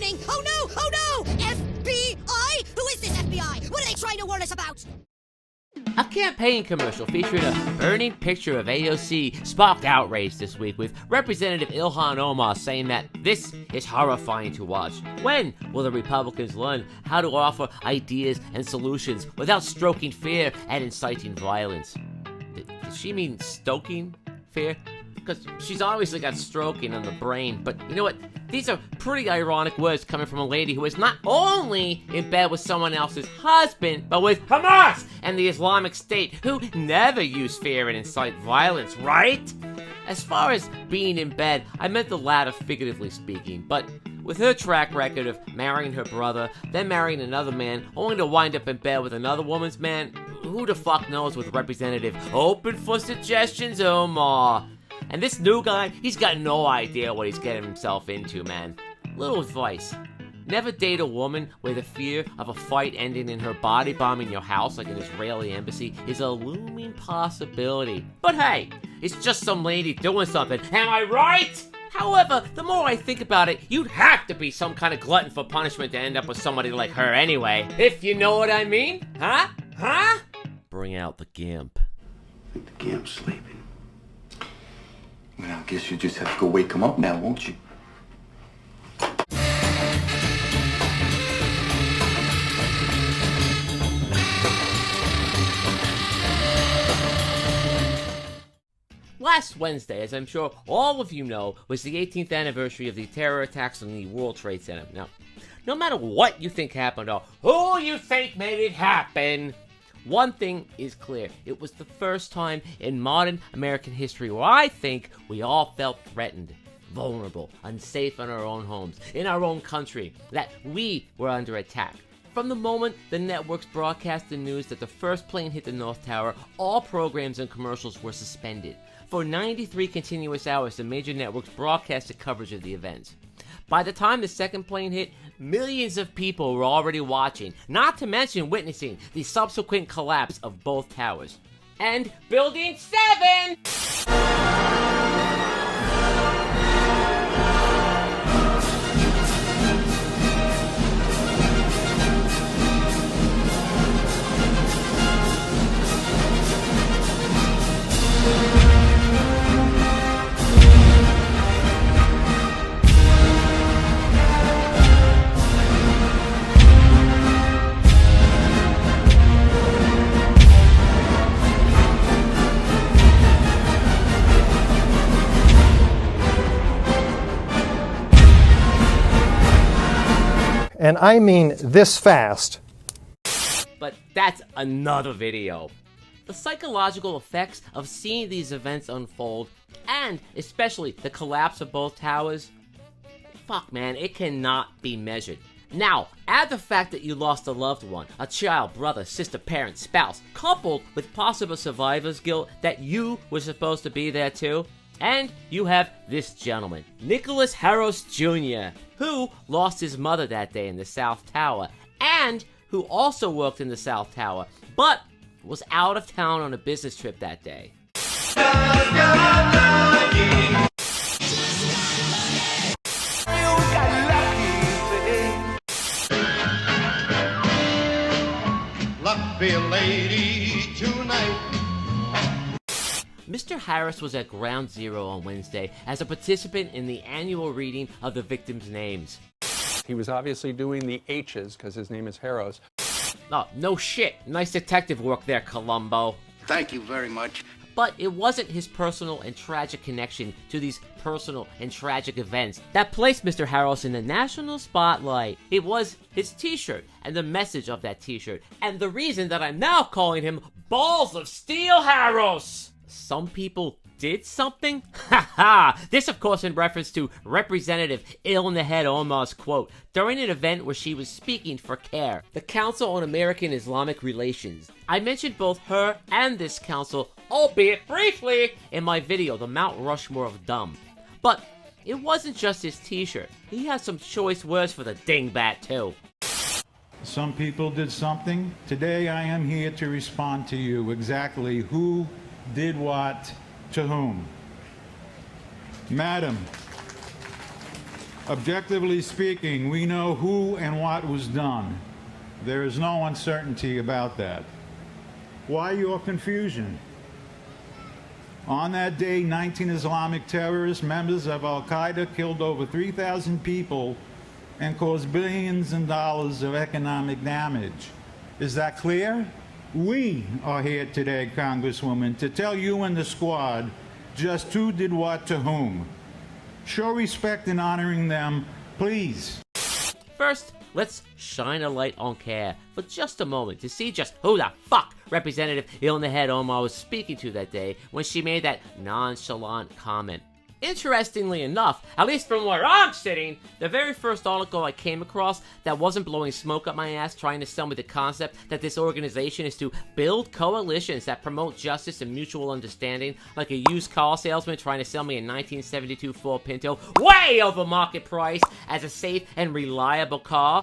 Warning! Oh no! Oh no! FBI? Who is this FBI? What are they trying to warn us about? A campaign commercial featuring a burning picture of AOC sparked outrage this week, with Representative Ilhan Omar saying that this is horrifying to watch. When will the Republicans learn how to offer ideas and solutions without stroking fear and inciting violence? Did she mean stoking fear? Because she's obviously got stroking on the brain, but you know what? These are pretty ironic words coming from a lady who is not only in bed with someone else's husband, but with Hamas and the Islamic State, who never use fear and incite violence, right? As far as being in bed, I meant the latter figuratively speaking, but with her track record of marrying her brother, then marrying another man, only to wind up in bed with another woman's man, who the fuck knows with Representative Open for Suggestions Omar? And this new guy, he's got no idea what he's getting himself into, man. Little advice. Never date a woman where the fear of a fight ending in her body bombing your house like an Israeli embassy is a looming possibility. But hey, it's just some lady doing something, am I right? However, the more I think about it, you'd have to be some kind of glutton for punishment to end up with somebody like her anyway. If you know what I mean? Huh? Huh? Bring out the gimp. I think the gimp's sleeping. Well, I guess you just have to go wake him up now, won't you? Last Wednesday, as I'm sure all of you know, was the 18th anniversary of the terror attacks on the World Trade Center. Now, no matter what you think happened or who you think made it happen, one thing is clear. It was the first time in modern American history where I think we all felt threatened, vulnerable, unsafe in our own homes, in our own country, that we were under attack. From the moment the networks broadcast the news that the first plane hit the North Tower, all programs and commercials were suspended. For 93 continuous hours, the major networks broadcasted coverage of the event. By the time the second plane hit, millions of people were already watching, not to mention witnessing the subsequent collapse of both towers. And Building 7! And I mean this fast. But that's another video. The psychological effects of seeing these events unfold, and especially the collapse of both towers, fuck man, it cannot be measured. Now, add the fact that you lost a loved one, a child, brother, sister, parent, spouse, coupled with possible survivor's guilt that you were supposed to be there too, and you have this gentleman, Nicholas Harris Jr., who lost his mother that day in the South Tower, and who also worked in the South Tower, but was out of town on a business trip that day. Lucky lady tonight. Mr. Harris was at Ground Zero on Wednesday as a participant in the annual reading of the victims' names. He was obviously doing the H's because his name is Harris. Oh, no shit. Nice detective work there, Columbo. Thank you very much. But it wasn't his personal and tragic connection to these personal and tragic events that placed Mr. Harris in the national spotlight. It was his t-shirt and the message of that t-shirt, and the reason that I'm now calling him Balls of Steel Harris. Some people did something? Ha ha! This, of course, in reference to Representative Ilhan Omar's quote during an event where she was speaking for CARE, the Council on American Islamic Relations. I mentioned both her and this council, albeit briefly, in my video, The Mount Rushmore of Dumb. But it wasn't just his t-shirt. He has some choice words for the dingbat, too. Some people did something. Today I am here to respond to you exactly who did what to whom. Madam, Objectively speaking, we know who and what was done. There is no uncertainty about that. Why your confusion? On that day, 19 Islamic terrorist members of Al-Qaeda killed over 3,000 people and caused billions in dollars of economic damage. Is that clear? We are here today, Congresswoman, to tell you and the squad just who did what to whom. Show respect in honoring them, please. First, let's shine a light on CARE for just a moment to see just who the fuck Representative Ilhan Omar was speaking to that day when she made that nonchalant comment. Interestingly enough, at least from where I'm sitting, the very first article I came across that wasn't blowing smoke up my ass trying to sell me the concept that this organization is to build coalitions that promote justice and mutual understanding, like a used car salesman trying to sell me a 1972 Ford Pinto way over market price as a safe and reliable car.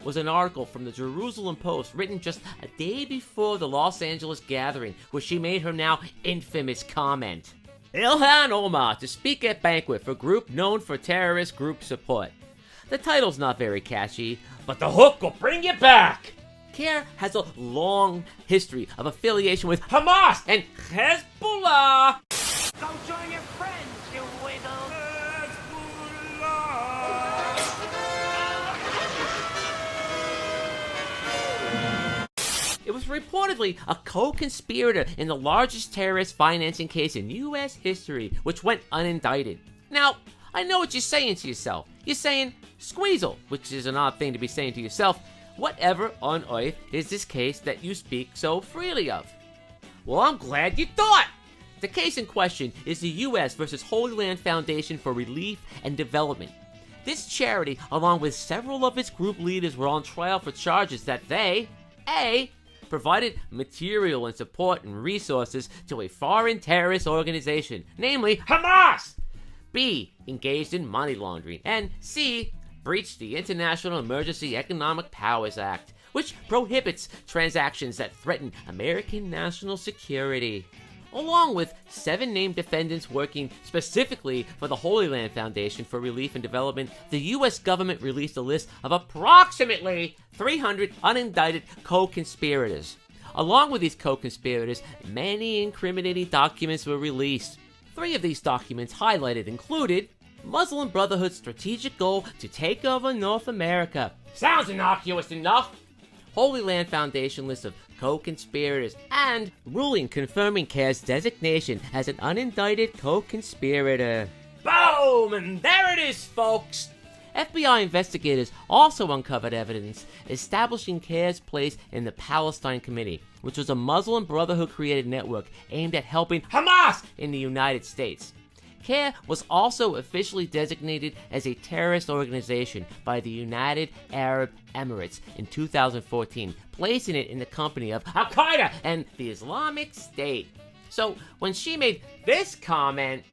Was an article from the Jerusalem Post written just a day before the Los Angeles gathering where she made her now infamous comment. Ilhan Omar to speak at banquet for group known for terrorist group support. The title's not very catchy, but the hook will bring you back. CARE has a long history of affiliation with Hamas and Hezbollah. Go join your friends, you wiggle. It was reportedly a co-conspirator in the largest terrorist financing case in U.S. history, which went unindicted. Now, I know what you're saying to yourself. You're saying, Squeezel, which is an odd thing to be saying to yourself. Whatever on earth is this case that you speak so freely of? Well, I'm glad you thought! The case in question is the U.S. versus Holy Land Foundation for Relief and Development. This charity, along with several of its group leaders, were on trial for charges that they, A, provided material and support and resources to a foreign terrorist organization, namely Hamas, B, engaged in money laundering, and C, breached the International Emergency Economic Powers Act, which prohibits transactions that threaten American national security. Along with 7 named defendants working specifically for the Holy Land Foundation for Relief and Development, the U.S. government released a list of approximately 300 unindicted co-conspirators. Along with these co-conspirators, many incriminating documents were released. 3 of these documents highlighted included Muslim Brotherhood's strategic goal to take over North America. Sounds innocuous enough. Holy Land Foundation list of co-conspirators, and ruling confirming CARE's designation as an unindicted co-conspirator. Boom! And there it is, folks! FBI investigators also uncovered evidence establishing CARE's place in the Palestine Committee, which was a Muslim Brotherhood-created network aimed at helping Hamas in the United States. CARE was also officially designated as a terrorist organization by the United Arab Emirates in 2014, placing it in the company of Al-Qaeda and the Islamic State. So when she made this comment,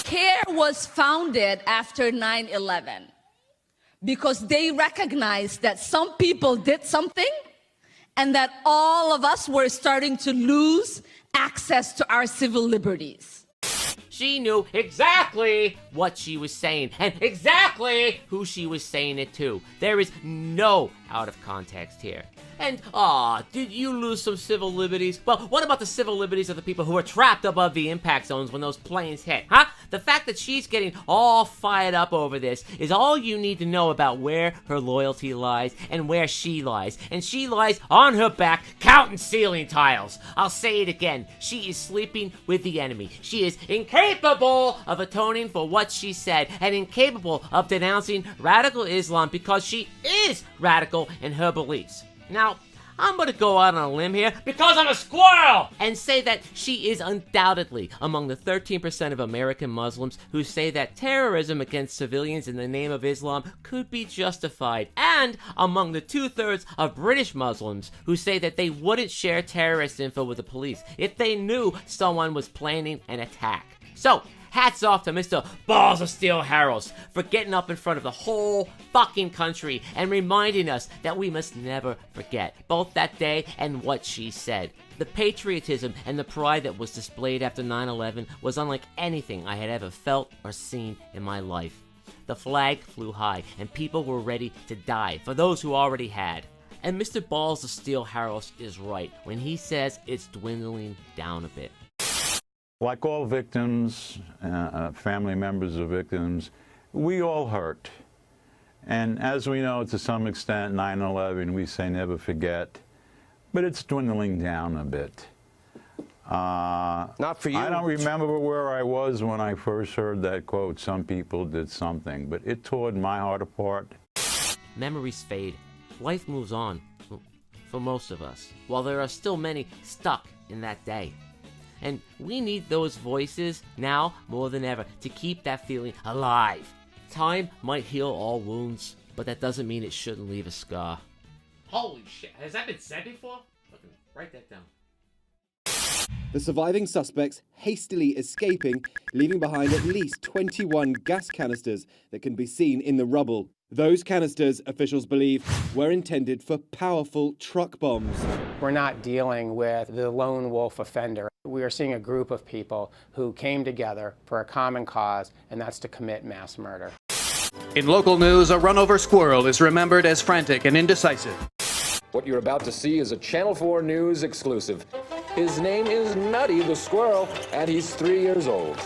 CARE was founded after 9/11 because they recognized that some people did something and that all of us were starting to lose access to our civil liberties. she knew exactly what she was saying and exactly who she was saying it to. There is no out of context here. And, did you lose some civil liberties? Well, what about the civil liberties of the people who are trapped above the impact zones when those planes hit, huh? The fact that she's getting all fired up over this is all you need to know about where her loyalty lies and where she lies. And she lies on her back counting ceiling tiles. I'll say it again. She is sleeping with the enemy. She is incapable of atoning for what she said and incapable of denouncing radical Islam because she is radical in her beliefs. Now, I'm gonna go out on a limb here because I'm a squirrel and say that she is undoubtedly among the 13% of American Muslims who say that terrorism against civilians in the name of Islam could be justified, and among the 2/3 of British Muslims who say that they wouldn't share terrorist info with the police if they knew someone was planning an attack. So, hats off to Mr. Balls of Steel Harris for getting up in front of the whole fucking country and reminding us that we must never forget both that day and what she said. The patriotism and the pride that was displayed after 9/11 was unlike anything I had ever felt or seen in my life. The flag flew high, and people were ready to die for those who already had. And Mr. Balls of Steel Harris is right when he says it's dwindling down a bit. Like all victims, family members of victims, we all hurt. And as we know, to some extent, 9/11, we say never forget, but it's dwindling down a bit. Not for you. I don't remember where I was when I first heard that quote, some people did something, but it tore my heart apart. Memories fade. Life moves on, for most of us, while there are still many stuck in that day. And we need those voices now more than ever to keep that feeling alive. Time might heal all wounds, but that doesn't mean it shouldn't leave a scar. Holy shit, has that been said before? Write that down. The surviving suspects hastily escaping, leaving behind at least 21 gas canisters that can be seen in the rubble. Those canisters, officials believe, were intended for powerful truck bombs. We're not dealing with the lone wolf offender. We are seeing a group of people who came together for a common cause, and that's to commit mass murder. In local news, a run-over squirrel is remembered as frantic and indecisive. What you're about to see is a Channel 4 News exclusive. His name is Nutty the Squirrel, and he's 3 years old.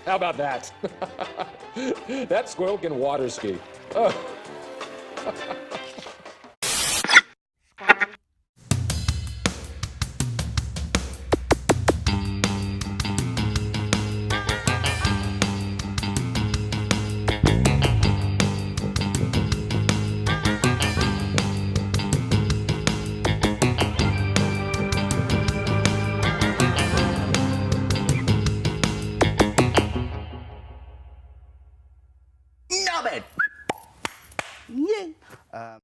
How about that? That squirrel can water ski. Oh. Nub it! Yeah.